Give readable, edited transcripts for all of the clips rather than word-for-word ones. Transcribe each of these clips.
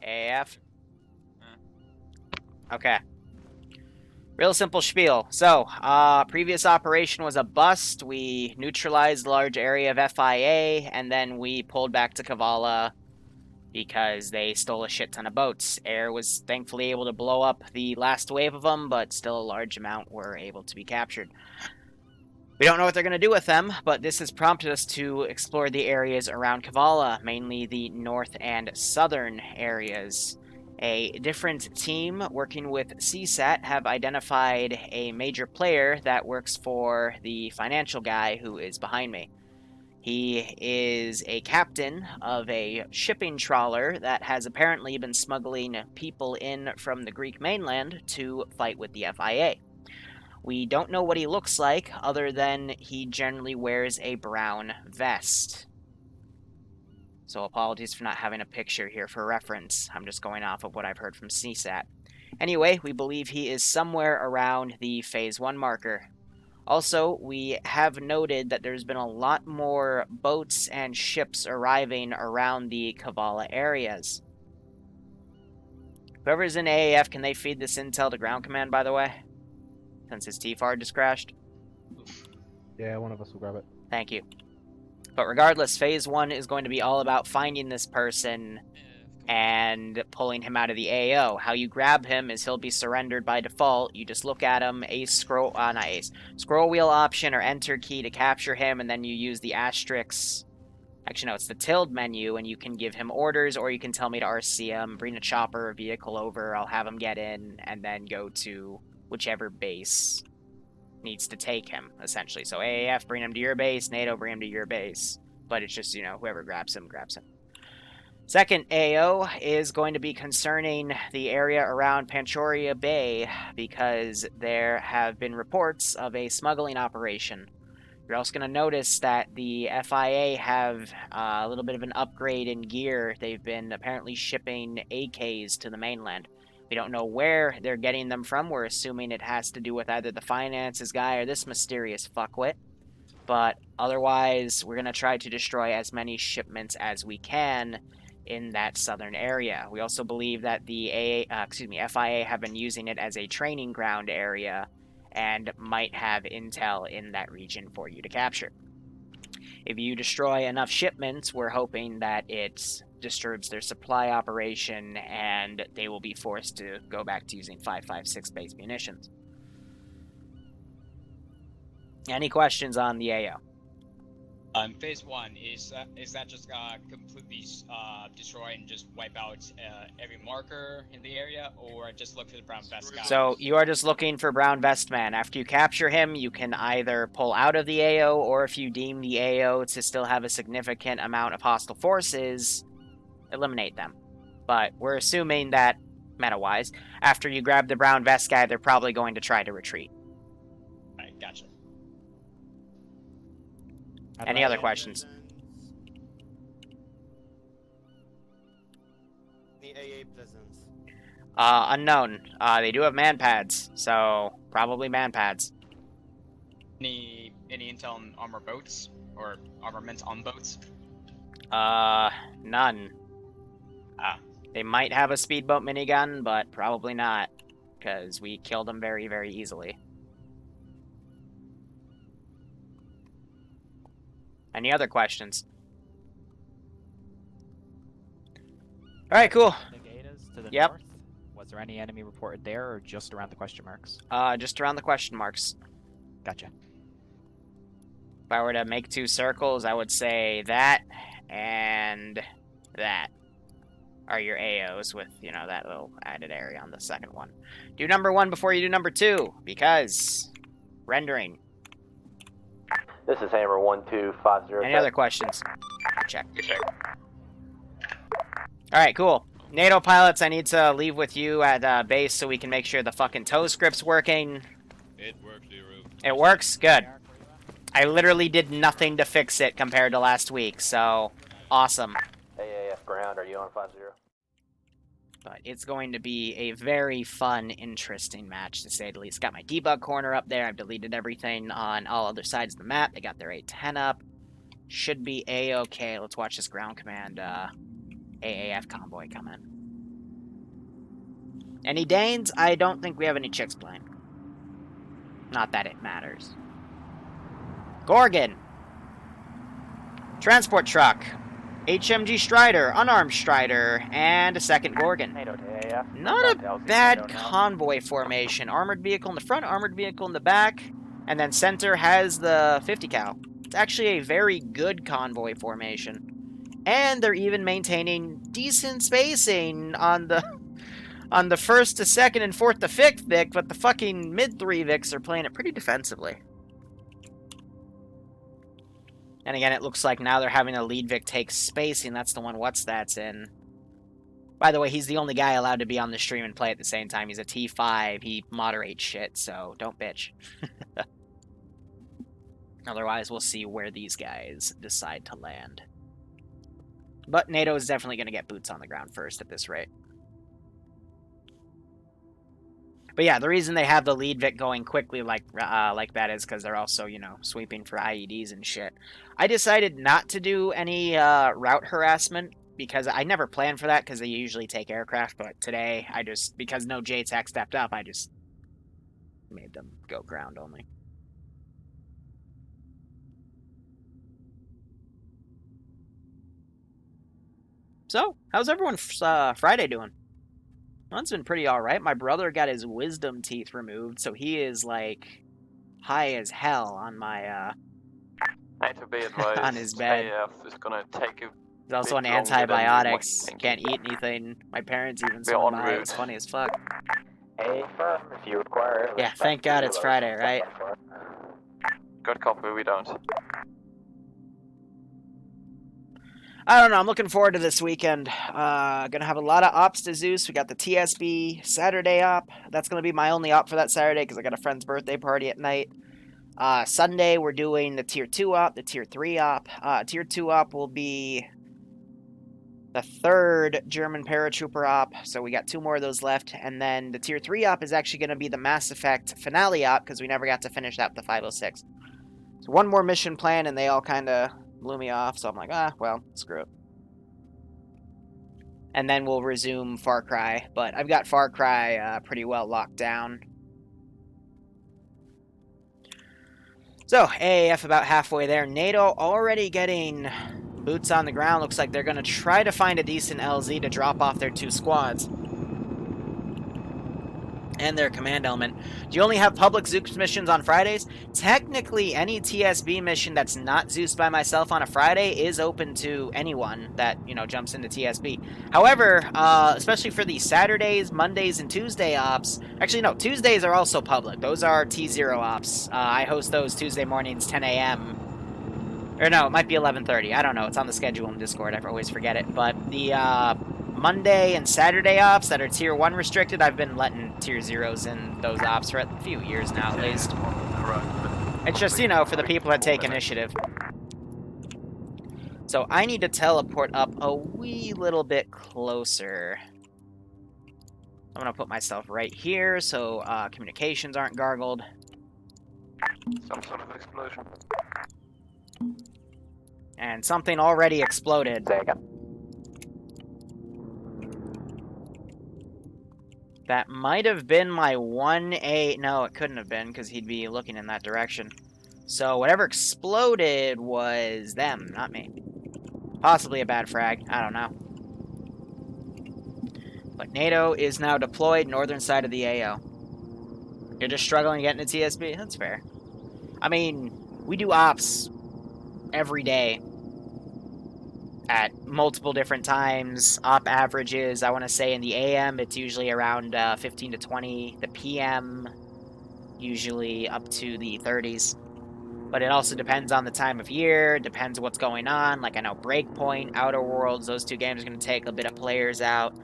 AAF? Okay. Real simple spiel. So, previous operation was a bust. We neutralized a large area of FIA, and then we pulled back to Kavala because they stole a shit ton of boats. Air was thankfully able to blow up the last wave of them, but still a large amount were able to be captured. We don't know what they're going to do with them, but this has prompted us to explore the areas around Kavala, mainly the north and southern areas. A different team working with CSAT have identified a major player that works for the financial guy who is behind me. He is a captain of a shipping trawler that has apparently been smuggling people in from the Greek mainland to fight with the FIA. We don't know what he looks like, other than he generally wears a brown vest. So apologies for not having a picture here for reference. I'm just going off of what I've heard from CSAT. Anyway, we believe he is somewhere around the Phase 1 marker. Also, we have noted that there's been a lot more boats and ships arriving around the Kavala areas. Whoever's in AAF, can they feed this intel to ground command, by the way? Since his TFAR just crashed? Yeah, one of us will grab it. Thank you. But regardless, Phase 1 is going to be all about finding this person and pulling him out of the AO. How you grab him is he'll be surrendered by default. You just look at him, scroll wheel option or enter key to capture him, and then you use the asterisk. Actually, no, it's the tilde menu, and you can give him orders, or you can tell me to RC him, bring a chopper or vehicle over, I'll have him get in, and then go to whichever base needs to take him, essentially. So AAF, bring him to your base, NATO, bring him to your base. But it's just, whoever grabs him, grabs him. Second AO is going to be concerning the area around Panchoria Bay, because there have been reports of a smuggling operation. You're also going to notice that the FIA have a little bit of an upgrade in gear. They've been apparently shipping AKs to the mainland. We don't know where they're getting them from. We're assuming it has to do with either the finances guy or this mysterious fuckwit. But otherwise, we're going to try to destroy as many shipments as we can in that southern area. We also believe that the FIA have been using it as a training ground area and might have intel in that region for you to capture. If you destroy enough shipments, we're hoping that it disturbs their supply operation and they will be forced to go back to using 5.56 base munitions. Any questions on the AO? Phase 1, is that just completely destroy and just wipe out every marker in the area, or just look for the brown vest guy? So you are just looking for brown vest man. After you capture him, you can either pull out of the AO, or if you deem the AO to still have a significant amount of hostile forces, eliminate them. But we're assuming that, meta-wise, after you grab the brown vest guy, they're probably going to try to retreat. Alright, gotcha. Any other questions? The AA presence. Unknown. They do have man pads, so probably man pads. Any intel on armor boats or armaments on boats? None. They might have a speedboat minigun, but probably not, because we killed them very, very easily. Any other questions? Alright, cool. Negatas to the Yep. north. Was there any enemy reported there, or just around the question marks? Just around the question marks. Gotcha. If I were to make two circles, I would say that and that are your AOs with, that little added area on the second one. Do number 1 before you do number 2, because rendering. This is Hammer 1250. Any other questions? Check. Alright, cool. NATO pilots, I need to leave with you at base so we can make sure the fucking tow script's working. It works, Liru. It works? Good. I literally did nothing to fix it compared to last week, so awesome. AAF ground, are you on 50? But it's going to be a very fun, interesting match, to say the least. Got my debug corner up there. I've deleted everything on all other sides of the map. They got their A10 up. Should be A-okay. Let's watch this ground command AAF convoy come in. Any Danes? I don't think we have any chicks playing. Not that it matters. Gorgon. Transport truck. HMG Strider, unarmed Strider, and a second Gorgon. NATO to AF. Not a bad convoy formation. Armored vehicle in the front, armored vehicle in the back, and then center has the 50 cal. It's actually a very good convoy formation. And they're even maintaining decent spacing on the first to second and fourth to fifth Vic, but the fucking mid 3 Vics are playing it pretty defensively. And again, it looks like now they're having a lead Vic take spacing. That's the one What's That's in. By the way, he's the only guy allowed to be on the stream and play at the same time. He's a T5. He moderates shit, so don't bitch. Otherwise, we'll see where these guys decide to land. But NATO is definitely going to get boots on the ground first at this rate. But yeah, the reason they have the lead Vic going quickly like that is because they're also, you know, sweeping for IEDs and shit. I decided not to do any route harassment because I never planned for that because they usually take aircraft. But today, because no JTAC stepped up, I just made them go ground only. So, how's everyone's Friday doing? That's been pretty alright. My brother got his wisdom teeth removed, so he is, like, high as hell on my, NATO be advised, on his bed. AF is gonna take a He's also on bit longer than you antibiotics. might think. Can't eat anything. My parents even Be saw en him by. It route. was funny as fuck. Affirm if you require it. Yeah, thank God it's Friday, right? Good copy, we don't. I don't know. I'm looking forward to this weekend. Gonna have a lot of ops to Zeus. We got the TSB Saturday op. That's gonna be my only op for that Saturday because I got a friend's birthday party at night. Sunday we're doing the Tier 2 op, the Tier 3 op. Tier 2 op will be the third German paratrooper op, so we got 2 more of those left. And then the Tier 3 op is actually gonna be the Mass Effect finale op because we never got to finish that with the 506. So one more mission plan, and they all kind of blew me off, so I'm like, well, screw it. And then we'll resume Far Cry, but I've got Far Cry pretty well locked down. So, AAF about halfway there. NATO already getting boots on the ground. Looks like they're going to try to find a decent LZ to drop off their 2 squads. And their command element. Do you only have public Zeus missions on Fridays? Technically, any TSB mission that's not Zeus by myself on a Friday is open to anyone that, you know, jumps into TSB. However, especially for the Saturdays, Mondays, and Tuesday ops, actually, no, Tuesdays are also public. Those are T0 ops. I host those Tuesday mornings, 10 a.m. Or no, it might be 11:30. I don't know. It's on the schedule in Discord. I always forget it. But the Monday and Saturday ops that are Tier 1 restricted, I've been letting Tier 0s in those ops for a few years now, at least. It's just, you know, for the people that take initiative. So I need to teleport up a wee little bit closer. I'm going to put myself right here so communications aren't gargled. Some sort of explosion. And something already exploded. That might have been my 1A... No, it couldn't have been, because he'd be looking in that direction. So whatever exploded was them, not me. Possibly a bad frag. I don't know. But NATO is now deployed northern side of the AO. You're just struggling to get into TSB? That's fair. I mean, we do ops every day. At multiple different times. Op averages, I want to say in the AM, it's usually around 15 to 20. The PM, usually up to the 30s. But it also depends on the time of year, depends what's going on. Like, I know Breakpoint, Outer Worlds, those 2 games are going to take a bit of players out.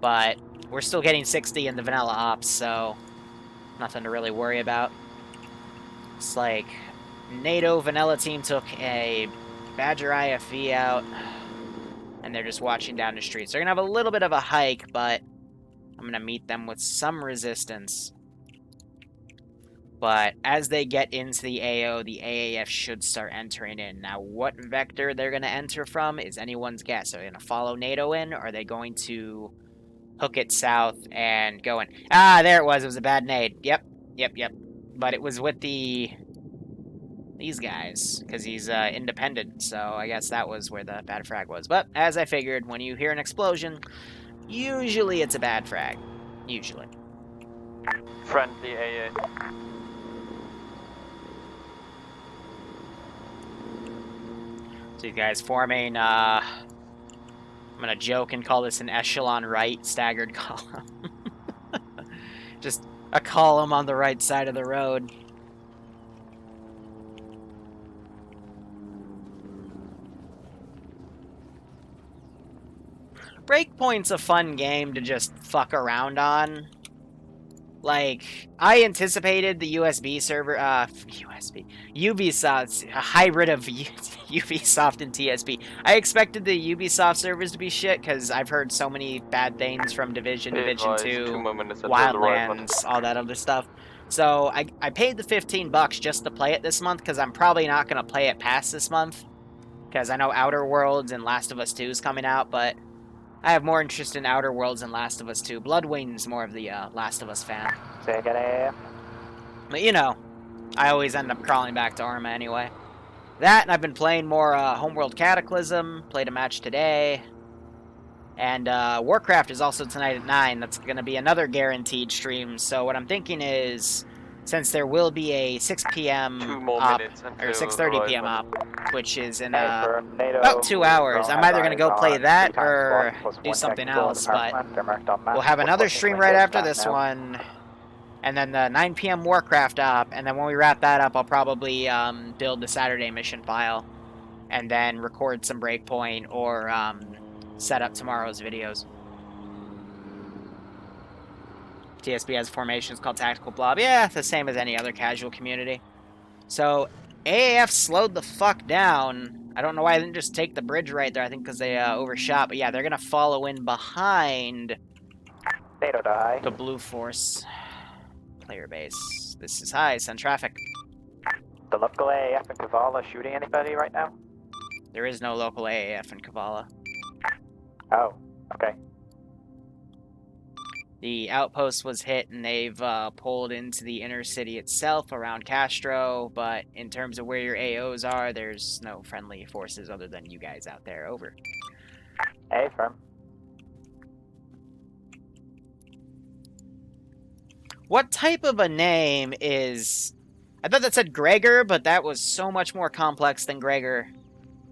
But we're still getting 60 in the vanilla ops, so nothing to really worry about. It's like NATO vanilla team took a Badger IFV out, and they're just watching down the streets. They're going to have a little bit of a hike, but I'm going to meet them with some resistance. But as they get into the AO, the AAF should start entering in. Now, what vector they're going to enter from is anyone's guess. Are they going to follow NATO in, or are they going to hook it south and go in. Ah, there it was. It was a bad nade. Yep. But it was with these guys, because he's independent, so I guess that was where the bad frag was. But, as I figured, when you hear an explosion, usually it's a bad frag. Usually. Friendly AA. So you guys forming, I'm gonna joke and call this an echelon right staggered column. Just a column on the right side of the road. Breakpoint's a fun game to just fuck around on. Like, I anticipated the USB server, Ubisoft's a hybrid of Ubisoft and TSP. I expected the Ubisoft servers to be shit, because I've heard so many bad things from Division, Division 2, Wildlands, all that other stuff. So, I paid the $15 just to play it this month, because I'm probably not going to play it past this month. Because I know Outer Worlds and Last of Us 2 is coming out, but I have more interest in Outer Worlds than Last of Us 2. Bloodwing's more of the Last of Us fan. Say again, AA. But you know, I always end up crawling back to Arma anyway. That, and I've been playing more Homeworld Cataclysm, played a match today. And Warcraft is also tonight at 9. That's going to be another guaranteed stream. So what I'm thinking is, since there will be a 6 p.m. 2 more up, minutes or 6:30 p.m. up, which is in NATO, about 2 hours. I'm either going to go play that or do something else, but we'll have another stream right after this one, and then the 9 p.m. Warcraft up, and then when we wrap that up, I'll probably build the Saturday mission file, and then record some Breakpoint or set up tomorrow's videos. TSB has formations called Tactical Blob. Yeah, the same as any other casual community. So, AAF slowed the fuck down. I don't know why I didn't just take the bridge right there. I think because they overshot. But yeah, they're going to follow in behind NATO die. the Blue Force player base. This is high. Send traffic. The local AAF in Kavala shooting anybody right now? There is no local AAF in Kavala. Oh, okay. The outpost was hit, and they've pulled into the inner city itself around Castro, but in terms of where your AOs are, there's no friendly forces other than you guys out there. Over. A firm. What type of a name is... I thought that said Gregor, but that was so much more complex than Gregor.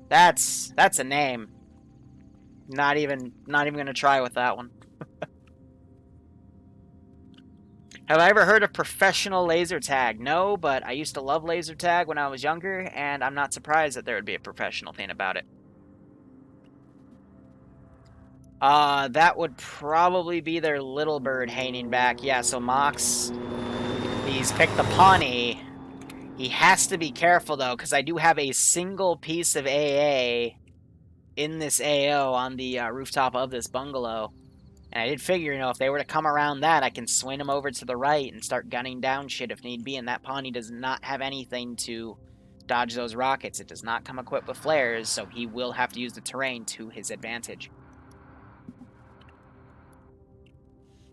That's a name. Not even gonna try with that one. Have I ever heard of professional laser tag? No, but I used to love laser tag when I was younger, and I'm not surprised that there would be a professional thing about it. That would probably be their little bird hanging back. Yeah, so Mox, he's picked the Pawnee. He has to be careful, though, because I do have a single piece of AA in this AO on the rooftop of this bungalow. And I did figure, you know, if they were to come around that, I can swing them over to the right and start gunning down shit if need be. And that Pawnee does not have anything to dodge those rockets. It does not come equipped with flares, so he will have to use the terrain to his advantage.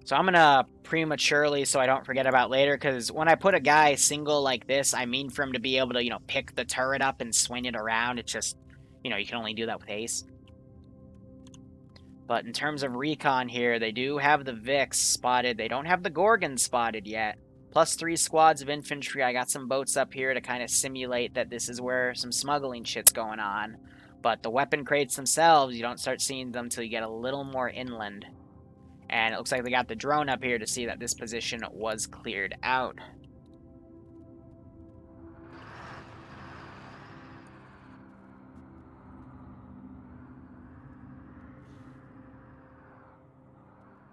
So I'm going to prematurely, so I don't forget about later, because when I put a guy single like this, I mean for him to be able to, you know, pick the turret up and swing it around. It's just, you know, you can only do that with Ace. But in terms of recon here, they do have the Vix spotted. They don't have the Gorgon spotted yet. Plus 3 squads of infantry. I got some boats up here to kind of simulate that this is where some smuggling shit's going on. But the weapon crates themselves, you don't start seeing them until you get a little more inland. And it looks like they got the drone up here to see that this position was cleared out.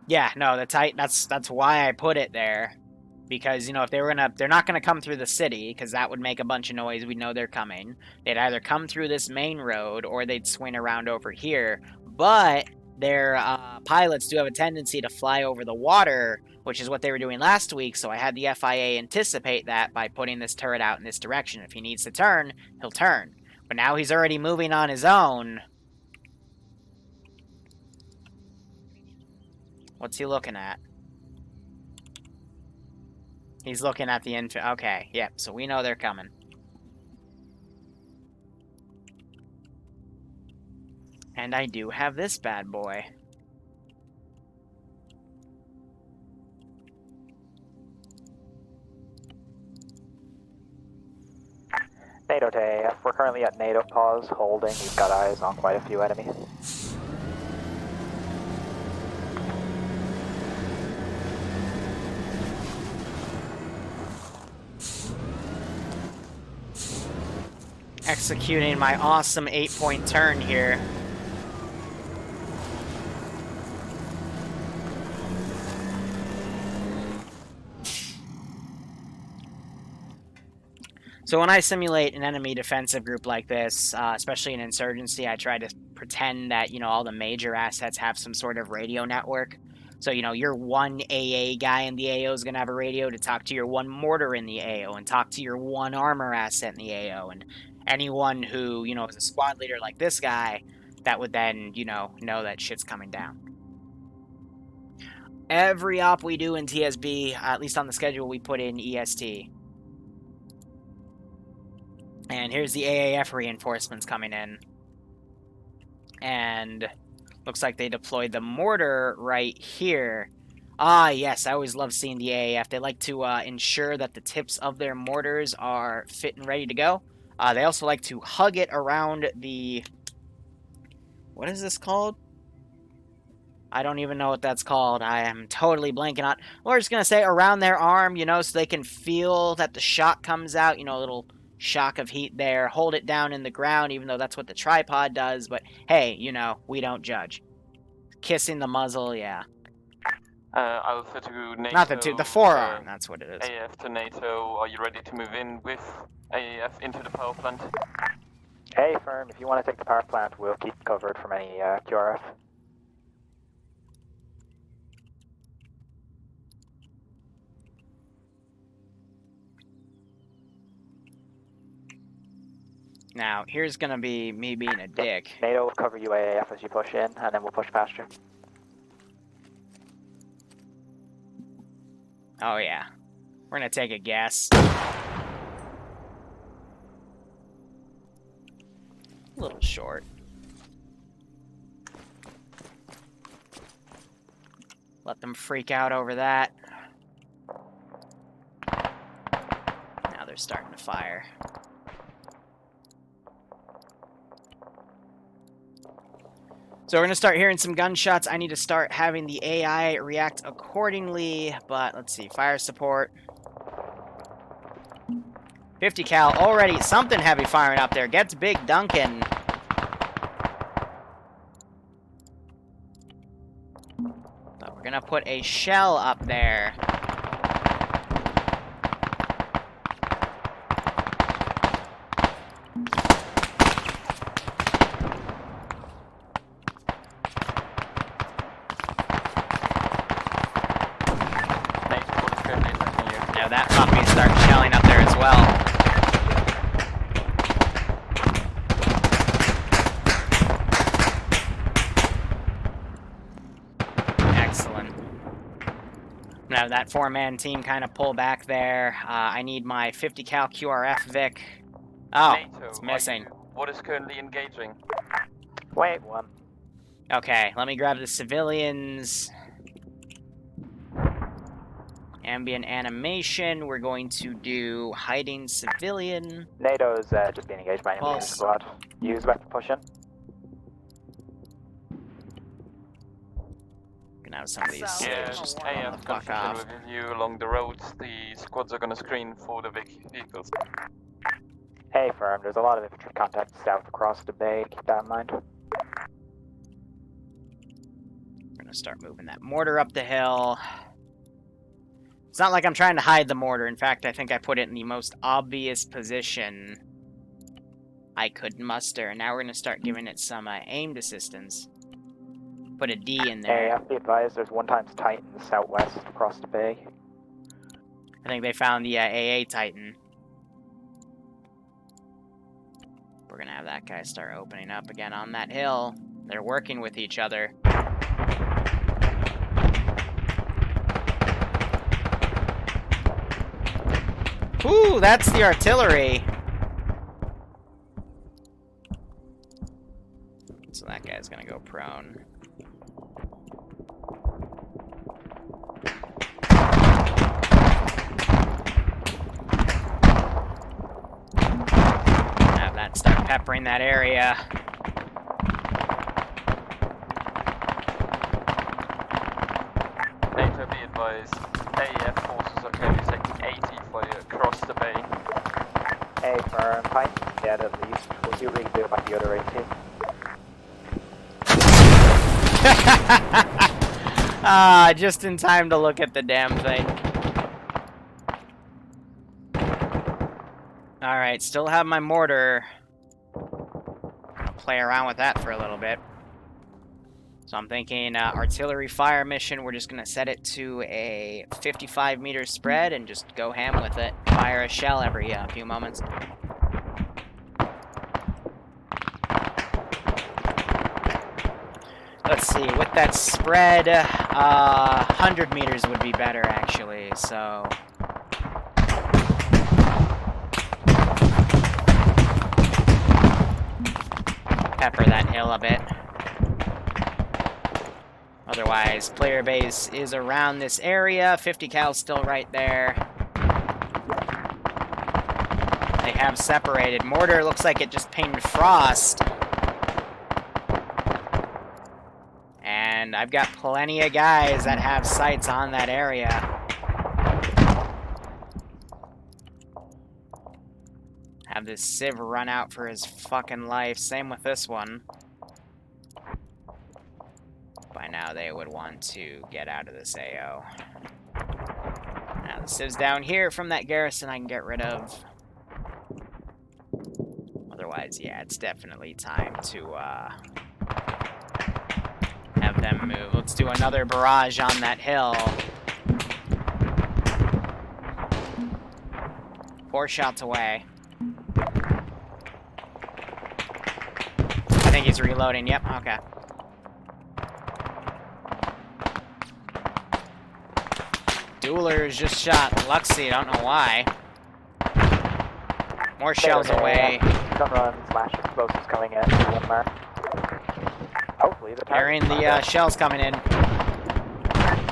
Yeah, no, that's why I put it there. Because, you know, if they're not gonna come through the city, because that would make a bunch of noise. We know they're coming. They'd either come through this main road, or they'd swing around over here. But their pilots do have a tendency to fly over the water, which is what they were doing last week. So I had the FIA anticipate that by putting this turret out in this direction. If he needs to turn, he'll turn. But now he's already moving on his own. What's he looking at? He's looking at the okay, yep, so we know they're coming. And I do have this bad boy. NATO to AF. We're currently at NATO pause, holding. We've got eyes on quite a few enemies. Executing my awesome 8-point turn here. So when I simulate an enemy defensive group like this, especially in Insurgency, I try to pretend that, you know, all the major assets have some sort of radio network. So, you know, your one AA guy in the AO is going to have a radio to talk to your one mortar in the AO and talk to your one armor asset in the AO. And anyone who, you know, is a squad leader like this guy, that would then, you know that shit's coming down. Every op we do in TSB, at least on the schedule, we put in EST. And here's the AAF reinforcements coming in. And looks like they deployed the mortar right here. Ah, yes, I always love seeing the AAF. They like to ensure that the tips of their mortars are fit and ready to go. They also like to hug it around the... What is this called? I don't even know what that's called. I am totally blanking on. We're just going to say around their arm, you know, so they can feel that the shock comes out. You know, a little shock of heat there. Hold it down in the ground, even though that's what the tripod does. But, hey, you know, we don't judge. Kissing the muzzle, yeah. Alpha to NATO. Not the forearm, that's what it is. AF to NATO, are you ready to move in with AF into the power plant? Hey, firm, if you want to take the power plant, we'll keep covered from any QRF. Now, here's gonna be me being a dick. NATO will cover you AAF as you push in, and then we'll push past you. Oh, yeah. We're gonna take a guess. A little short. Let them freak out over that. Now they're starting to fire. So we're going to start hearing some gunshots. I need to start having the AI react accordingly, but let's see. Fire support. 50 cal already. Something heavy firing up there. Gets big Duncan. But we're going to put a shell up there. That puppy starts shelling up there as well. Excellent. Now that 4-man team kind of pull back there. I need my 50 cal QRF Vic. Oh, NATO, it's missing. What is currently engaging? Wait, one. Okay, let me grab the civilians. Ambient animation, we're going to do hiding civilian. NATO's just being engaged by enemy squad. Use weapon push in. Gonna have some of these just AF fuck position off. with you along the roads. The squads are gonna screen for the vehicles. Hey, firm, there's a lot of infantry contact south across the bay. Keep that in mind. We're gonna start moving that mortar up the hill. It's not like I'm trying to hide the mortar. In fact, I think I put it in the most obvious position I could muster. And now we're going to start giving it some aimed assistance. Put a D in there. Hey, be advised, there's 1x Titans southwest across the bay. I think they found the AA Titan. We're going to have that guy start opening up again on that hill. They're working with each other. Ooh, that's the artillery. So that guy's gonna go prone. Have that start peppering that area. NATO, be advised. AEF forces are currently taking 80 for you across the bay. A firm pint, dead at least. We'll see what we can do about the other 18. Ah, just in time to look at the damn thing. Alright, still have my mortar. I'll play around with that for a little bit. So I'm thinking artillery fire mission, we're just going to set it to a 55-meter spread and just go ham with it. Fire a shell every few moments. Let's see, with that spread, 100 meters would be better, actually, so... Pepper that hill a bit. Otherwise, player base is around this area. 50 cal still right there. They have separated. Mortar looks like it just pinged frost. And I've got plenty of guys that have sights on that area. Have this Civ run out for his fucking life. Same with this one. By now they would want to get out of this AO. Now the Civ's down here from that garrison I can get rid of. Otherwise, yeah, it's definitely time to have them move. Let's do another barrage on that hill. 4 shots away. I think he's reloading. Yep, okay. Duelers just shot Luxie, don't know why. More shells away. Gun run slash explosives coming in. Hopefully the Hearing the shells coming in.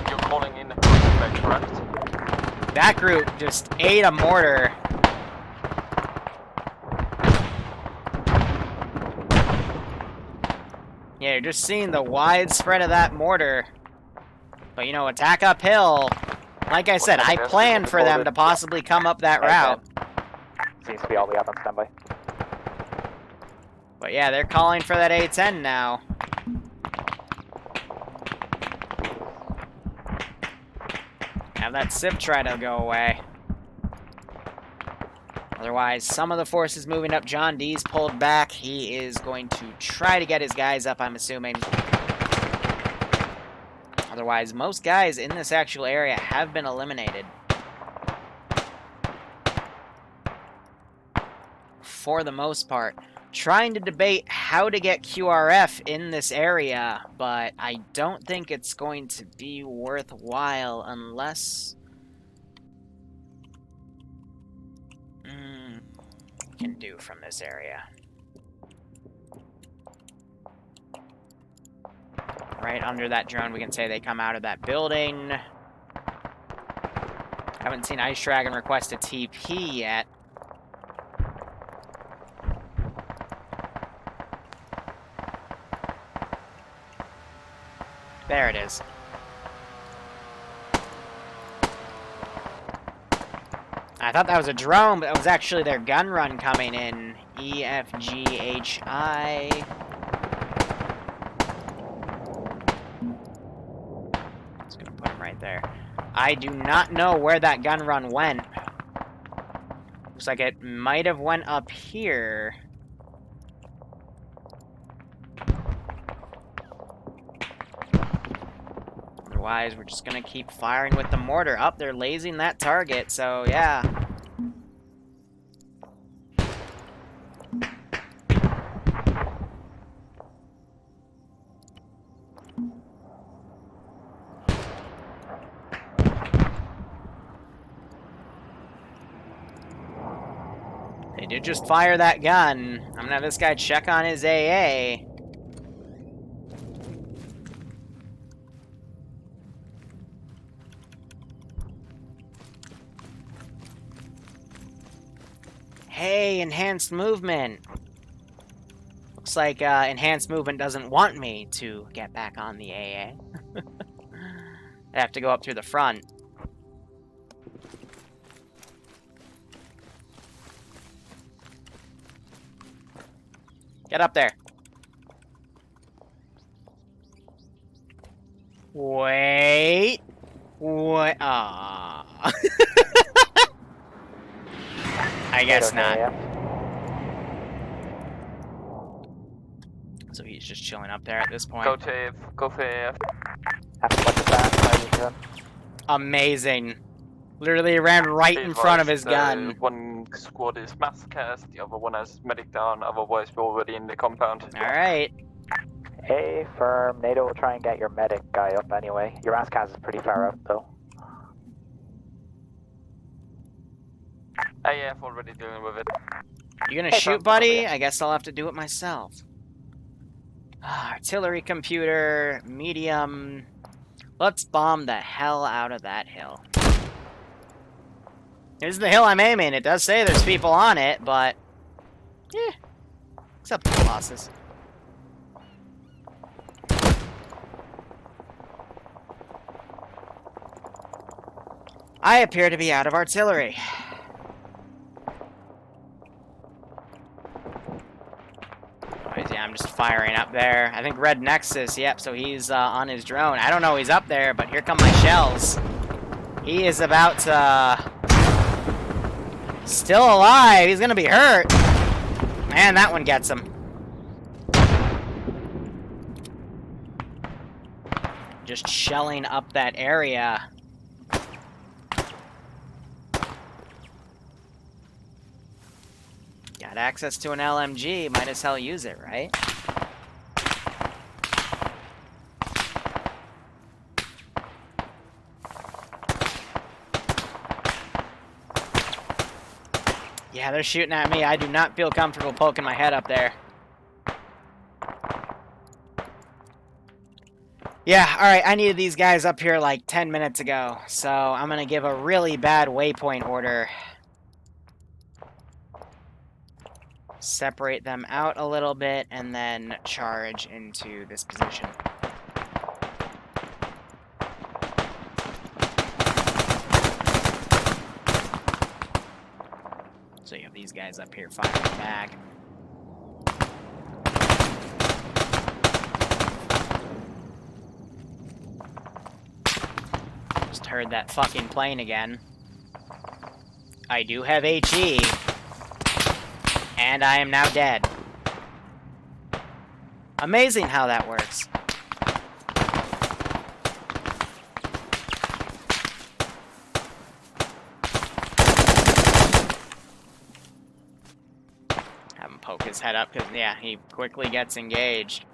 You're calling in the prospect, correct? That group just ate a mortar. Yeah, you're just seeing the wide spread of that mortar. But, you know, attack uphill. Like I said, I planned for them to possibly come up that route. Seems to be all we have on standby. But yeah, they're calling for that A10 now. Have that Civ try to go away. Otherwise, some of the forces moving up. John D's pulled back. He is going to try to get his guys up, I'm assuming. Otherwise, most guys in this actual area have been eliminated. For the most part. Trying to debate how to get QRF in this area, but I don't think it's going to be worthwhile unless... can do from this area. Right under that drone, we can say they come out of that building. Haven't seen Ice Dragon request a TP yet. There it is. I thought that was a drone, but it was actually their gun run coming in. EFGHI. Just gonna put him right there. I do not know where that gun run went. Looks like it might have went up here. Otherwise, we're just gonna keep firing with the mortar. Up, they're lasing that target, so yeah. did just fire that gun. I'm gonna have this guy check on his AA. Hey, enhanced movement. Looks like enhanced movement doesn't want me to get back on the AA. I have to go up through the front. Get up there. Wait. What? Ah. I guess not. So he's just chilling up there at this point. Go to AF. Go for AF. Amazing. Literally ran right in front of his gun. One squad is mass cast, the other one has medic down, otherwise we're already in the compound. Alright. Hey, firm. NATO will try and get your medic guy up anyway. Your mass cast is pretty far out, though. AF already dealing with it. You gonna Hey, shoot, firm. buddy? I guess I'll have to do it myself. Artillery computer, medium. Let's bomb the hell out of that hill. Here's the hill I'm aiming. It does say there's people on it, but... acceptable losses. I appear to be out of artillery. Yeah, I'm just firing up there. I think Red Nexus, yep, so he's on his drone. I don't know he's up there, but here come my shells. He is about to... Still alive, he's gonna be hurt. Man, that one gets him. Just shelling up that area. Got access to an LMG, might as well use it, right? Yeah, they're shooting at me. I do not feel comfortable poking my head up there. Yeah, alright, I needed these guys up here like 10 minutes ago, so I'm gonna give a really bad waypoint order. Separate them out a little bit, and then charge into this position. So you have these guys up here firing back. Just heard that fucking plane again. I do have HE. And I am now dead. Amazing how that works. Have him poke his head up, because, yeah, he quickly gets engaged.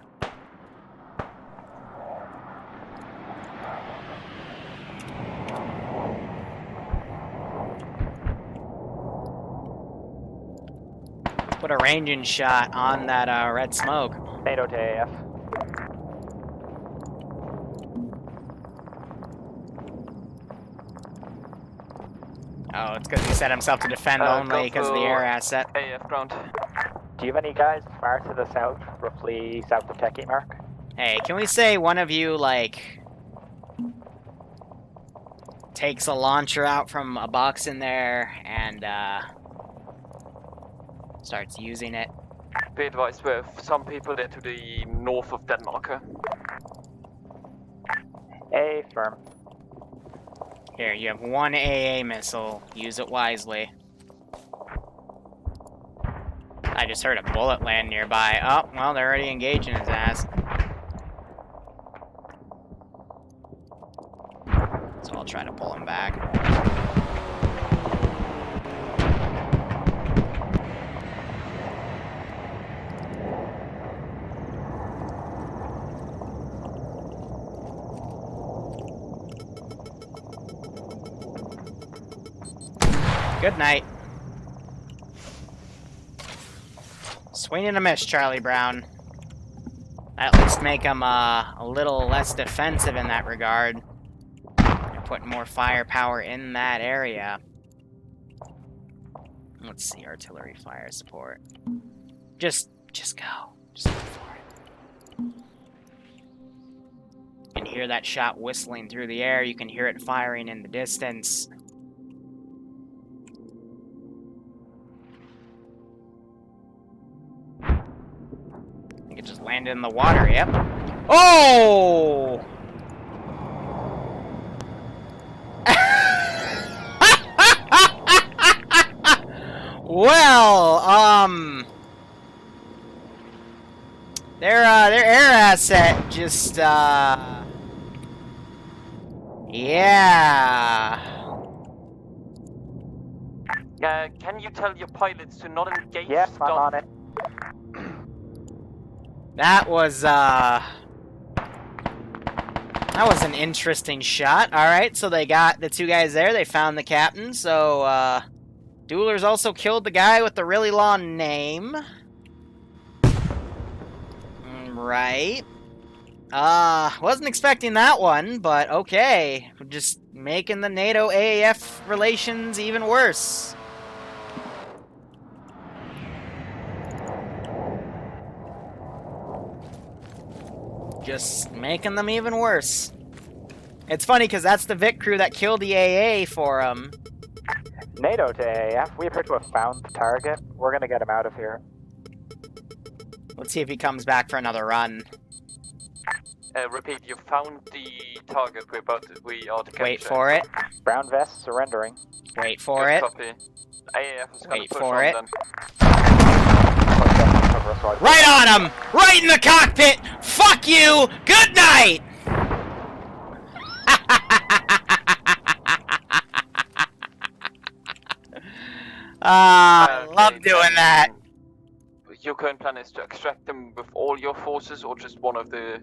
Put a ranging shot on that red smoke. NATO to AF. Oh, it's because he set himself to defend only because of the air asset. AF ground. Do you have any guys far to the south, roughly south of Techie Mark? Hey, can we say one of you, like, takes a launcher out from a box in there and, starts using it? Be advised, we have some people there to the north of that marker. A firm. Here, you have one AA missile. Use it wisely. I just heard a bullet land nearby. Oh, well, they're already engaging his ass. So I'll try to pull him back. Good night. Swing and a miss, Charlie Brown. At least make him a little less defensive in that regard. And put more firepower in that area. Let's see, artillery fire support. Just go. Just go for it. You can hear that shot whistling through the air. You can hear it firing in the distance. I think it just landed in the water, yep. Oh! Well, their air asset just, yeah. Can you tell your pilots to not engage? Yes, I'm on it. That was an interesting shot. Alright, so they got the two guys there, they found the captain, so, Duelers also killed the guy with the really long name. Right. Wasn't expecting that one, but okay. We're just making the NATO AAF relations even worse. Just making them even worse. It's funny because that's the Vic crew that killed the AA for them. NATO to AAF, we appear to have found the target. We're gonna get him out of here. Let's see if he comes back for another run. Repeat, you found the target we are to capture. Wait for it. Brown vest surrendering. Wait for Good it. copy. AAF is gonna Wait push for on it. then. Right on him! Right in the cockpit! Fuck you! Good night! I love doing that. Your current plan is to extract them with all your forces or just one of the...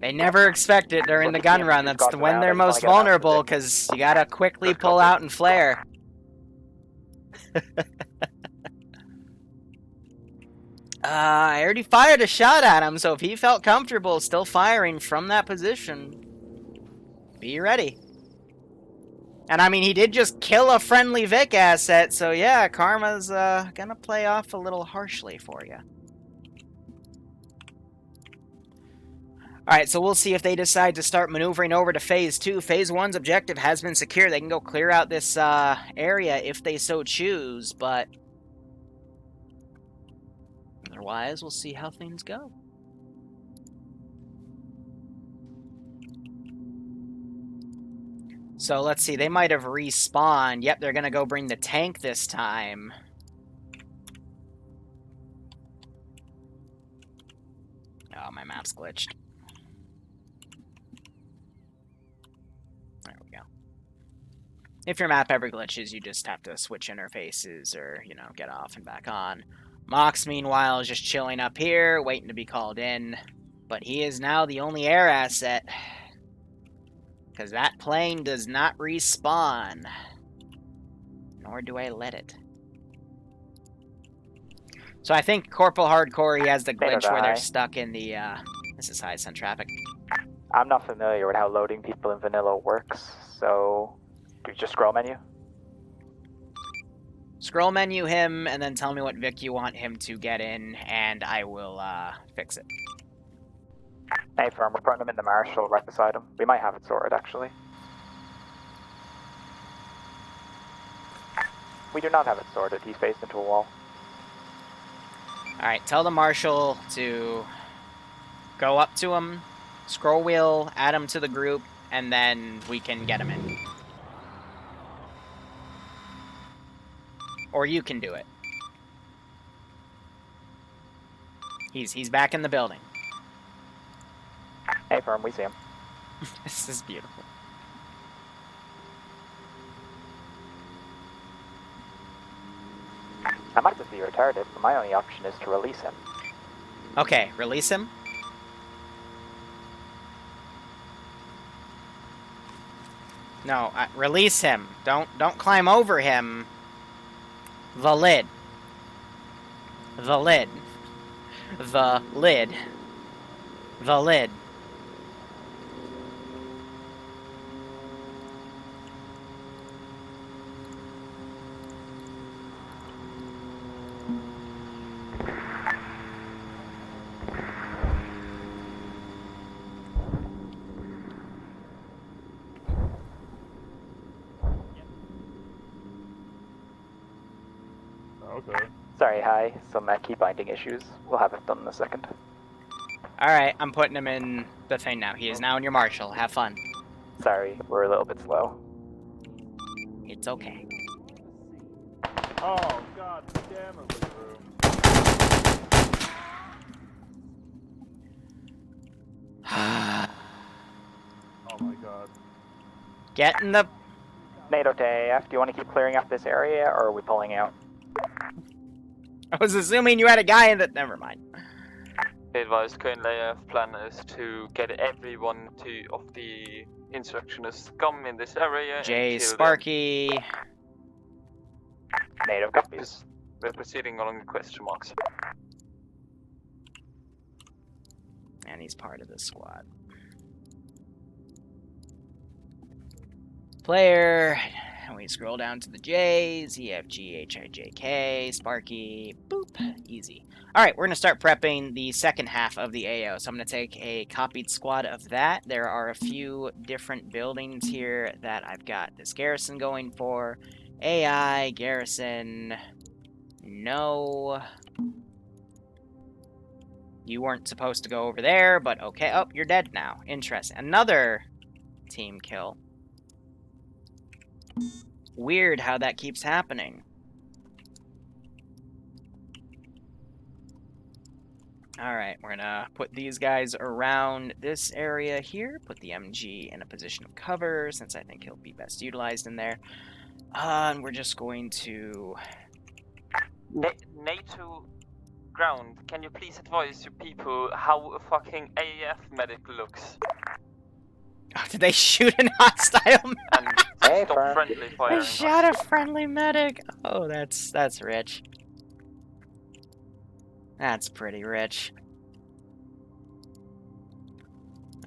They never expect it during the gun run. That's when they're most vulnerable, because you gotta quickly pull out and flare. I already fired a shot at him, so if he felt comfortable still firing from that position, be ready. And I mean, he did just kill a friendly Vic asset, so yeah, Karma's gonna play off a little harshly for you. Alright, so we'll see if they decide to start maneuvering over to Phase 2. Phase 1's objective has been secure. They can go clear out this area if they so choose, but otherwise, we'll see how things go. So let's see, they might have respawned. Yep, they're gonna go bring the tank this time. Oh, my map's glitched. There we go. If your map ever glitches, you just have to switch interfaces or, you know, get off and back on. Mox, meanwhile, is just chilling up here, waiting to be called in. But he is now the only air asset. Because that plane does not respawn. Nor do I let it. So I think Corporal Hardcore, he has the glitch where they're stuck in the, this is high sun traffic. I'm not familiar with how loading people in vanilla works, so do you just scroll menu? Scroll menu him, and then tell me what Vic you want him to get in, and I will, fix it. Hey, firm, we're putting him in the Marshal right beside him. We might have it sorted, actually. We do not have it sorted. He's faced into a wall. Alright, tell the Marshal to go up to him, scroll wheel, add him to the group, and then we can get him in. Or you can do it. He's back in the building. Hey, firm, we see him. This is beautiful. I might just be retarded, but my only option is to release him. Okay, release him. No, release him. Don't climb over him. The lid. The lid. The lid. The lid. Okay. Sorry, hi. Some key binding issues. We'll have it done in a second. Alright, I'm putting him in the thing now. He is now in your marshal. Have fun. Sorry, we're a little bit slow. It's okay. Oh, god damn it, Liru. Oh my god. Get in the... NATO to AF, do you want to keep clearing up this area, or are we pulling out? I was assuming you had a guy in that... Never mind. Advised current AF plan is to get everyone of the insurrectionists come in this area. and Jay kill them. Sparky. NATO copies. We're proceeding along the question marks. And he's part of this squad. Player. And we scroll down to the J's. EFGHIJK. Sparky. Boop. Easy. Alright, we're going to start prepping the second half of the AO. So I'm going to take a copied squad of that. There are a few different buildings here that I've got this garrison going for. AI, garrison. No. You weren't supposed to go over there, but okay. Oh, you're dead now. Interesting. Another team kill. Weird how that keeps happening. Alright, we're gonna put these guys around this area here. Put the MG in a position of cover, since I think he'll be best utilized in there. And we're just going to... NATO ground, can you please advise your people how a fucking AAF medic looks? Oh, did they shoot an hostile medic? And Hey, stop firm. friendly They firing. shot a friendly medic! Oh, that's rich. That's pretty rich.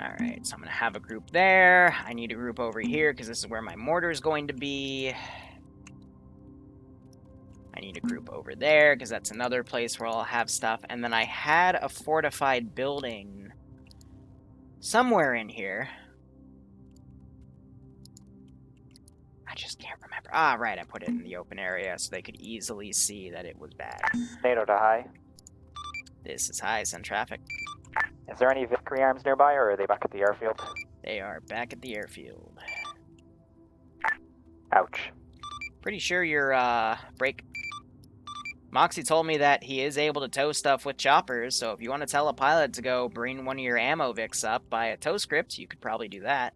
Alright, so I'm going to have a group there. I need a group over here, because this is where my mortar is going to be. I need a group over there, because that's another place where I'll have stuff. And then I had a fortified building somewhere in here. I just can't remember. Ah, right, I put it in the open area so they could easily see that it was bad. NATO to high. This is high, send traffic. Is there any Victory arms nearby, or are they back at the airfield? They are back at the airfield. Ouch. Pretty sure your break. Moxie told me that he is able to tow stuff with choppers, so if you want to tell a pilot to go bring one of your ammo Vics up by a tow script, you could probably do that.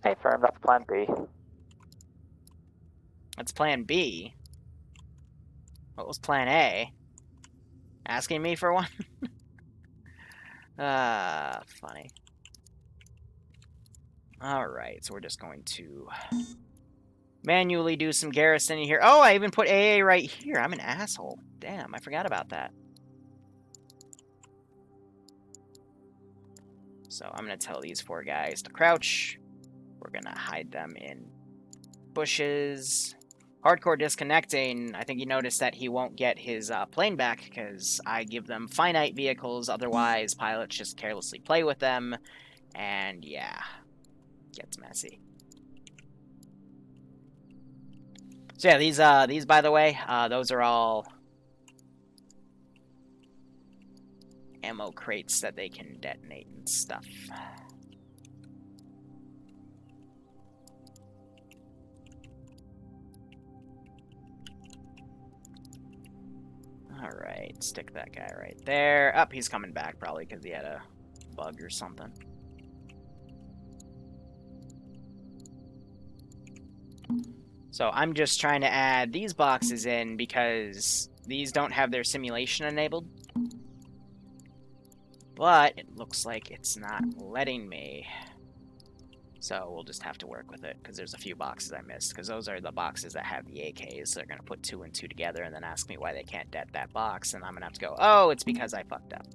Hey, firm, that's plan B. That's plan B. What was plan A? Asking me for one? Funny. Alright, so we're just going to manually do some garrisoning here. Oh, I even put AA right here. I'm an asshole. Damn, I forgot about that. So I'm going to tell these 4 guys to crouch. We're going to hide them in bushes. Hardcore disconnecting. I think you noticed that he won't get his plane back because I give them finite vehicles. Otherwise, pilots just carelessly play with them. And yeah, gets messy. So yeah, these by the way, those are all ammo crates that they can detonate and stuff. Alright, stick that guy right there. Up, he's coming back probably because he had a bug or something. So I'm just trying to add these boxes in because these don't have their simulation enabled. But it looks like it's not letting me. So we'll just have to work with it, because there's a few boxes I missed, because those are the boxes that have the AKs. So they're going to put 2 and 2 together and then ask me why they can't det that box, and I'm going to have to go, oh, it's because I fucked up.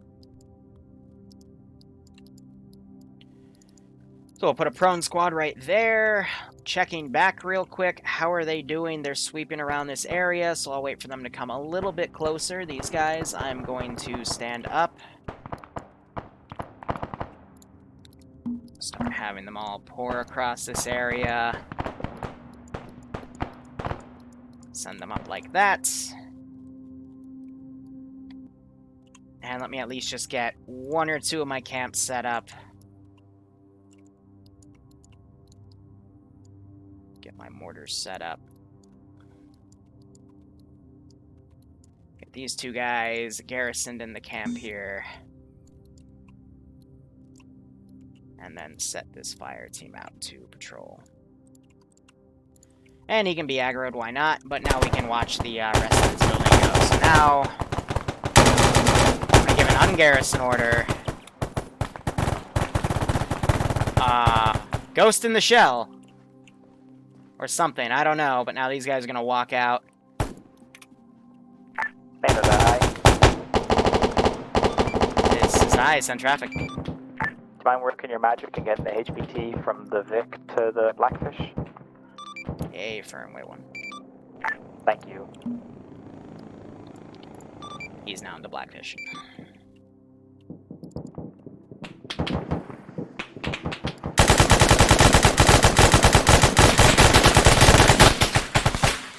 So we'll put a prone squad right there. Checking back real quick. How are they doing? They're sweeping around this area, so I'll wait for them to come a little bit closer. These guys, I'm going to stand up. Start having them all pour across this area. Send them up like that. And let me at least just get 1 or 2 of my camps set up. Get my mortars set up. Get these 2 guys garrisoned in the camp here. And then set this fire team out to patrol. And he can be aggroed, why not? But now we can watch the rest of this building go. So now, I'm going to give an ungarrison order. Ghost in the shell. Or something, I don't know. But now these guys are going to walk out. NATO to I. This is I, send traffic. Do you mind working your magic and getting the HBT from the Vic to the Blackfish? A firm way 1. Thank you. He's now into Blackfish.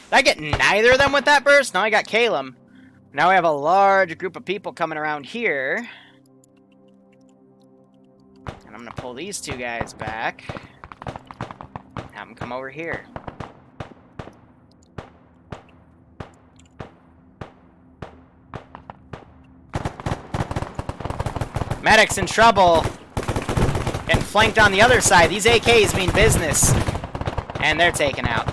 Did I get neither of them with that burst? No, I got Calum. Now we have a large group of people coming around here. And I'm going to pull these 2 guys back. Have them come over here. Medic's in trouble. Getting flanked on the other side. These AKs mean business. And they're taken out.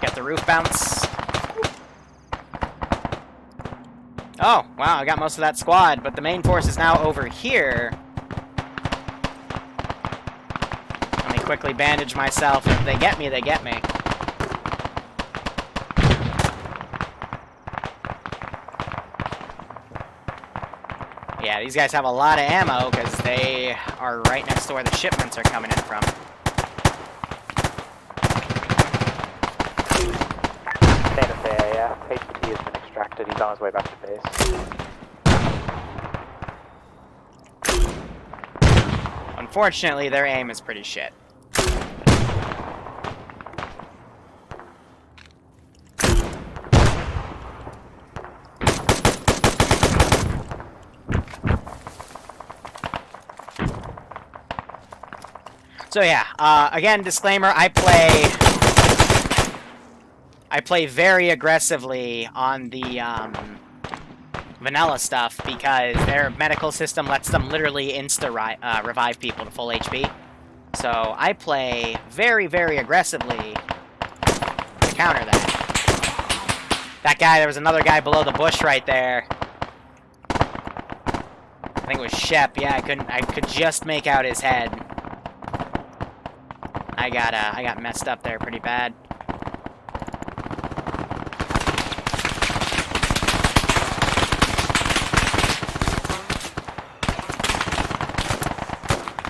Get the roof bounce. Oh, wow, I got most of that squad, but the main force is now over here. Let me quickly bandage myself. If they get me, they get me. Yeah, these guys have a lot of ammo because they are right next to where the shipments are coming in from. State of the AF. HBT has been extracted. He's on his way back to base. Unfortunately, their aim is pretty shit. So yeah, again, disclaimer, I play very aggressively on the vanilla stuff because their medical system lets them literally revive people to full HP. So I play very, very aggressively to counter that. That guy, there was another guy below the bush right there. I think it was Shep. Yeah, I could just make out his head. I got messed up there pretty bad.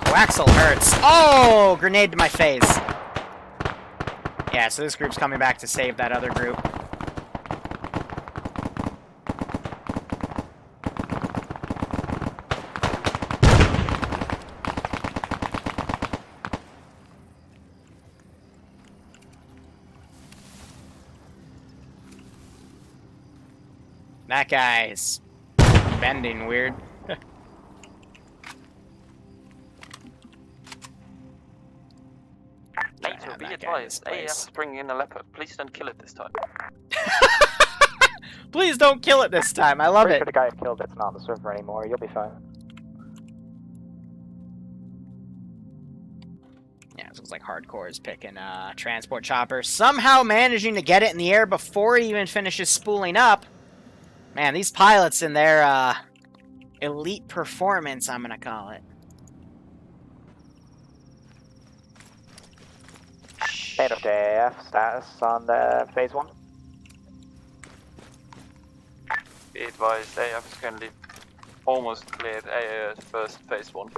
Oh, Axel hurts. Oh, grenade to my face. Yeah, so this group's coming back to save that other group. That guy's bending weird. NATO, be advised, AF is bringing in a leopard. Please don't kill it this time. Please don't kill it this time. I love Pretty it. sure the guy I killed that's not on the server anymore. You'll be fine. Yeah, Yeah, it looks like Hardcore is picking transport chopper, somehow managing to get it in the air before he even finishes spooling up. Man, these pilots and their elite performance, I'm gonna call it. NATO to AF, status on the phase 1. Be advised, AF is currently almost cleared AA's first phase 1.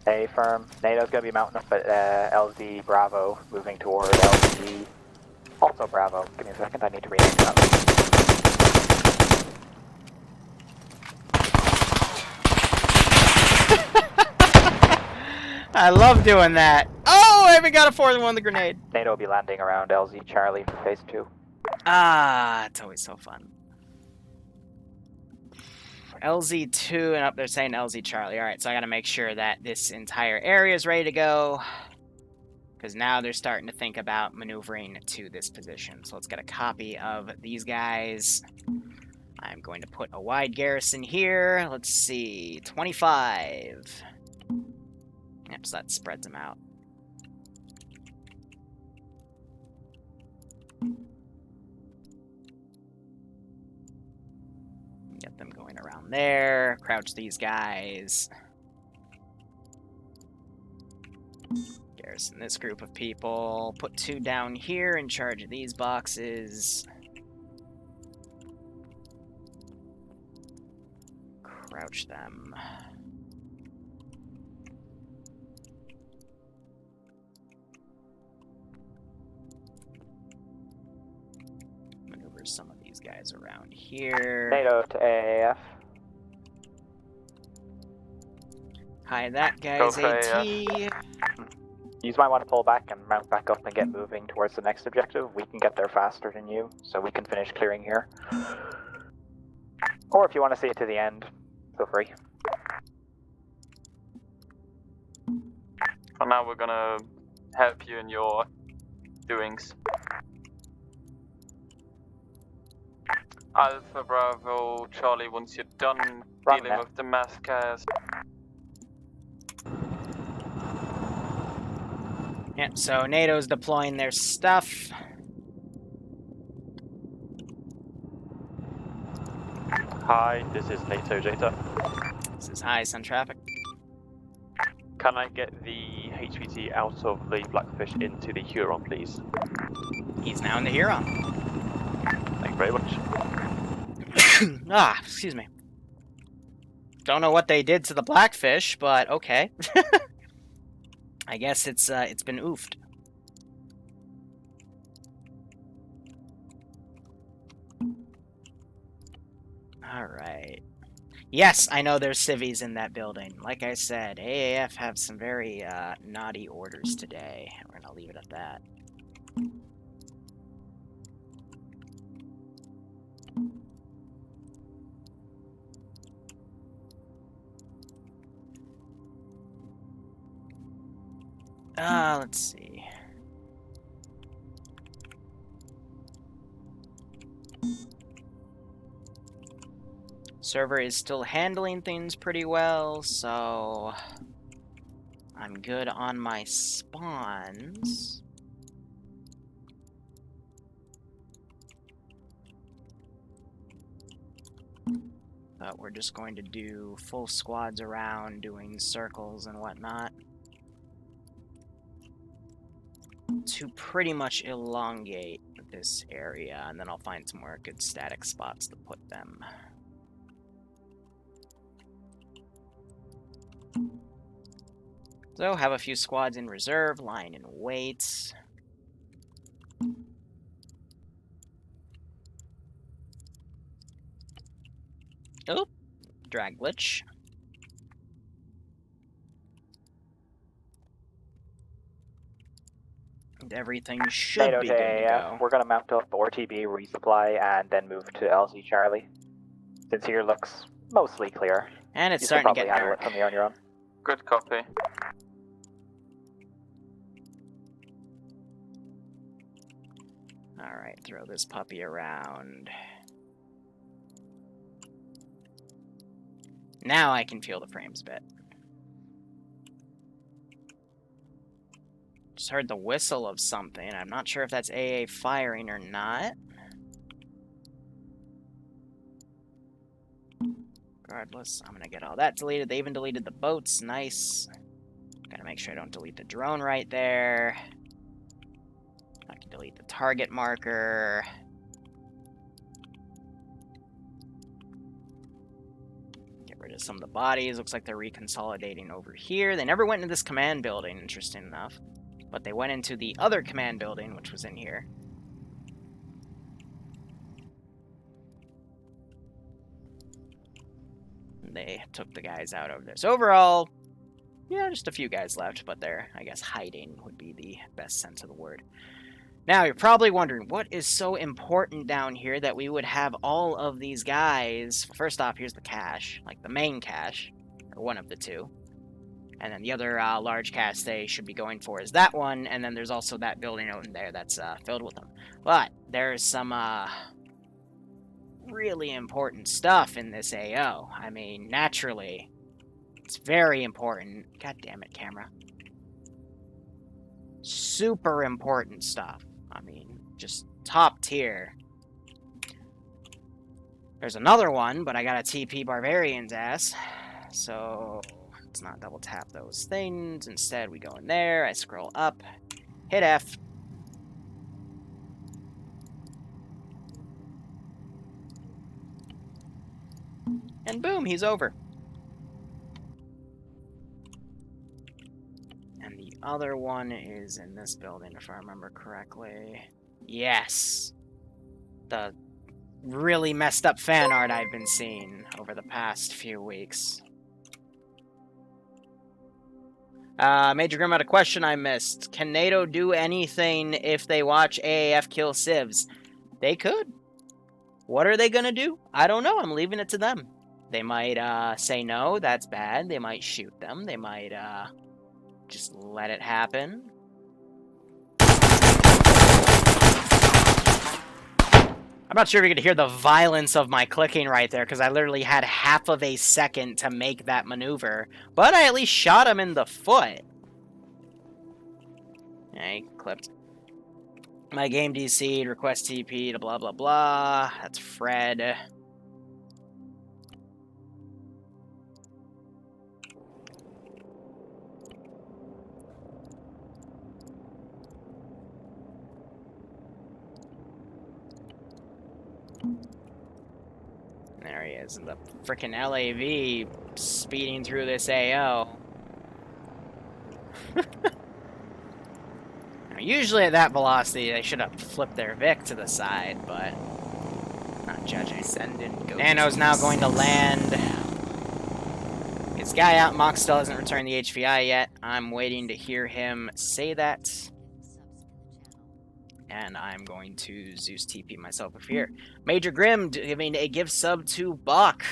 A firm. NATO's going to be mounting up at LZ Bravo, moving toward LZ. Also Bravo. Give me a second, I need to rename that. I love doing that. Oh, I haven't got a fourth one with the grenade. NATO will be landing around LZ Charlie for phase 2. Ah, it's always so fun. LZ2, and up they're saying LZ Charlie. Alright, so I gotta make sure that this entire area is ready to go. Because now they're starting to think about maneuvering to this position. So let's get a copy of these guys. I'm going to put a wide garrison here. Let's see, 25. Yep, so that spreads them out. Get them going around there. Crouch these guys. Garrison this group of people. Put 2 down here in charge of these boxes. Crouch them. Maneuver some of these guys around here. NATO to AAF. Hi, that guy's Go for AT. You might want to pull back and mount back up and get moving towards the next objective. We can get there faster than you, so we can finish clearing here. Or if you want to see it to the end, feel free. For now, we're gonna help you in your doings. Alpha Bravo Charlie, once you're done dealing with the mass chaos. Yep, so NATO's deploying their stuff. Hi, this is NATO data. This is high sun traffic. Can I get the HVT out of the Blackfish into the Huron, please? He's now in the Huron. Thank you very much. Excuse me. Don't know what they did to the Blackfish, but okay. I guess it's been oofed. Alright. Yes, I know there's civvies in that building. Like I said, AAF have some very naughty orders today. We're gonna leave it at that. Let's see. Server is still handling things pretty well, so I'm good on my spawns. But we're just going to do full squads around, doing circles and whatnot, to pretty much elongate this area, and then I'll find some more good static spots to put them. So, have a few squads in reserve, lying in wait. Oh, drag glitch. And everything should NATO be to good to AAF. go. We're going to mount up RTB, resupply, and then move to LZ Charlie. Since here looks mostly clear. And it's You can starting to probably get handle dark. it from here on your own. Good copy. Alright, throw this puppy around. Now I can feel the frames a bit. Just heard the whistle of something. I'm not sure if that's AA firing or not. Regardless, I'm gonna get all that deleted. They even deleted the boats. Nice. Gotta make sure I don't delete the drone right there. I can delete the target marker. Get rid of some of the bodies. Looks like they're reconsolidating over here. They never went into this command building, interesting enough. But they went into the other command building, which was in here. They took the guys out over there. So overall, yeah, just a few guys left, but they're, I guess, hiding would be the best sense of the word. Now, you're probably wondering, what is so important down here that we would have all of these guys? First off, here's the cache, like the main cache, or one of the two. And then the other large cache they should be going for is that one, and then there's also that building out in there that's filled with them. But there's some really important stuff in this AO. I mean, naturally, it's very important. God damn it, camera. Super important stuff. I mean, just top tier. There's another one, but I got a TP Barbarian's ass. So let's not double tap those things. Instead, we go in there. I scroll up, hit F. And boom, he's over. And the other one is in this building, if I remember correctly. Yes. The really messed up fan art I've been seeing over the past few weeks. Major Grim had a question I missed. Can NATO do anything if they watch AAF kill civs? They could. What are they gonna do? I don't know. I'm leaving it to them. They might say no, that's bad. They might shoot them. They might just let it happen. I'm not sure if you could hear the violence of my clicking right there, because I literally had half of a second to make that maneuver. But I at least shot him in the foot. Yeah, he clipped. My game DC'd, request TP to blah blah blah. That's Fred. There he is, the frickin' LAV speeding through this AO. Now, usually at that velocity, they should have flipped their Vic to the side, but not judging. Nano's now going to land. His guy out, Mox still hasn't returned the HVI yet. I'm waiting to hear him say that. And I'm going to Zeus TP myself over here. Major Grim giving a gift sub to Buck.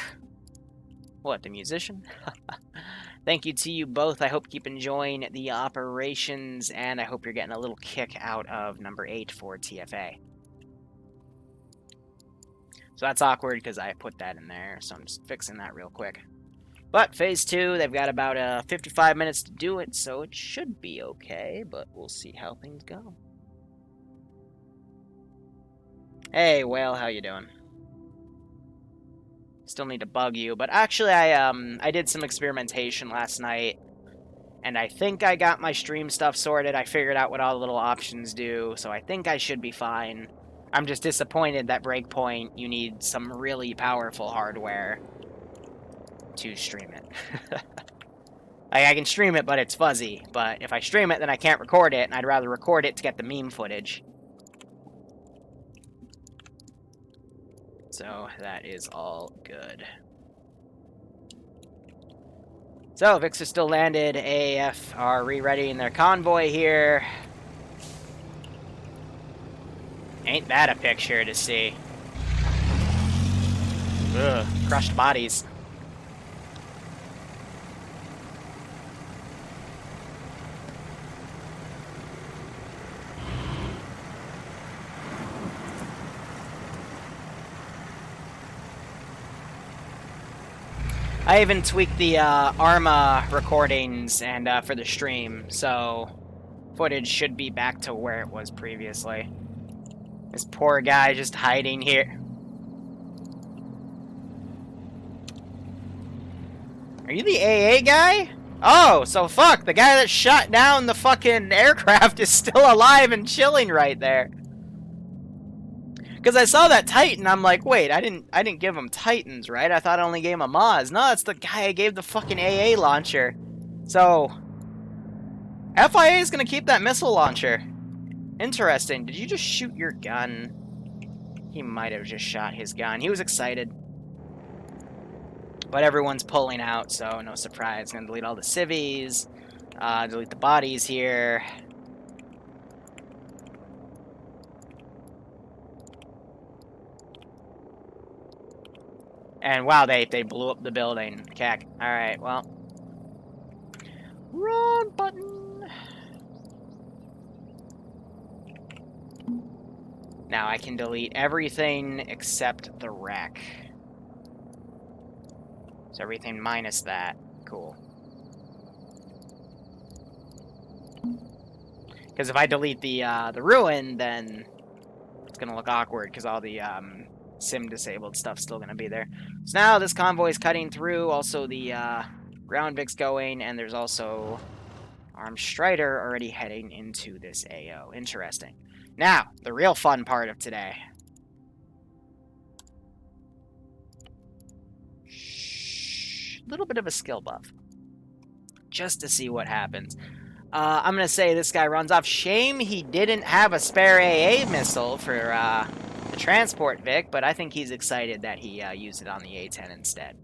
What, the musician? Thank you to you both. I hope you keep enjoying the operations, and I hope you're getting a little kick out of number 8 for TFA. So that's awkward because I put that in there, so I'm just fixing that real quick. But Phase 2, they've got about 55 minutes to do it, so it should be okay, but we'll see how things go. Hey, Whale, how you doing? Still need to bug you, but actually I did some experimentation last night, and I think I got my stream stuff sorted. I figured out what all the little options do, so I think I should be fine. I'm just disappointed that Breakpoint, you need some really powerful hardware to stream it. I can stream it, but it's fuzzy, but if I stream it, then I can't record it, and I'd rather record it to get the meme footage. So that is all good. So Vix is still landed. AAF are re-readying their convoy here. Ain't that a picture to see? Ugh, crushed bodies. I even tweaked the Arma recordings and for the stream, so footage should be back to where it was previously. This poor guy just hiding here. Are you the AA guy? Oh, so fuck, the guy that shot down the fucking aircraft is still alive and chilling right there. Because I saw that Titan, I'm like, wait, I didn't give him Titans, right? I thought I only gave him a Maz. No, that's the guy I gave the fucking AA launcher. So, FIA is gonna keep that missile launcher. Interesting. Did you just shoot your gun? He might have just shot his gun. He was excited. But everyone's pulling out, so no surprise. Gonna delete all the civvies. Delete the bodies here. And wow, they blew up the building. Cack. Alright, well. Wrong button. Now I can delete everything except the wreck. So everything minus that. Cool. Because if I delete the ruin, then it's gonna look awkward because all the sim disabled stuff's still gonna be there. So now this convoy is cutting through. Also the ground Vic's going, and there's also Armed Strider already heading into this AO. Interesting. Now, the real fun part of today. A little bit of a skill buff. Just to see what happens. I'm going to say this guy runs off. Shame he didn't have a spare AA missile for the transport Vic, but I think he's excited that he used it on the A-10 instead.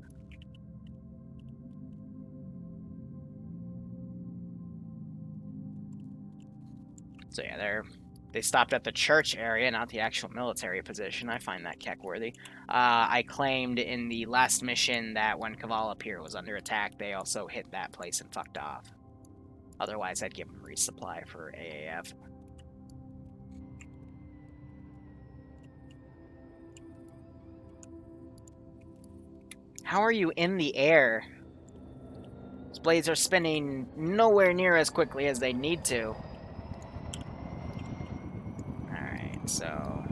So yeah, they stopped at the church area, not the actual military position. I find that keck-worthy. I claimed in the last mission that when Kavala Pier was under attack, they also hit that place and fucked off. Otherwise, I'd give them resupply for AAF. How are you in the air? These blades are spinning nowhere near as quickly as they need to. So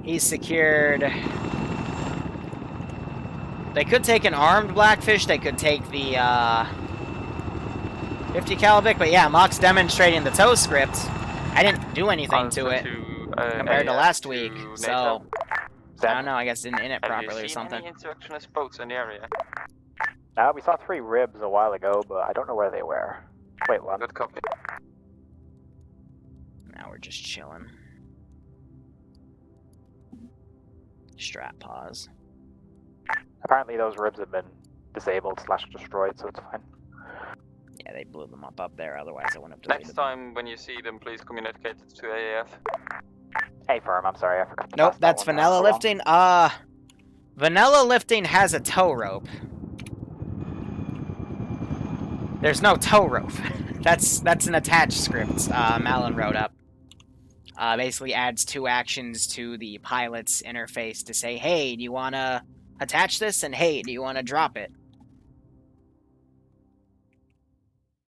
he's secured. They could take an armed Blackfish. They could take the 50 caliber, but yeah, Mock's demonstrating the tow script. I didn't do anything to it compared to last week, so I don't know. I guess didn't in it properly or something. Have you seen any insurrectionist boats in the area? We saw 3 ribs a while ago, but I don't know where they were. Wait, what? Good copy. Now we're just chilling. Strat pause. Apparently those ribs have been disabled / destroyed, so it's fine. Yeah, they blew them up there, otherwise I wouldn't have deleted Next time when you see them, please communicate it to AAF. Hey, firm, I'm sorry, I forgot to Nope, pass that's that one vanilla along. lifting. Vanilla lifting has a tow rope. There's no tow rope. That's an attached script Malin wrote up. Basically adds 2 actions to the pilot's interface to say, hey, do you want to attach this? And hey, do you want to drop it?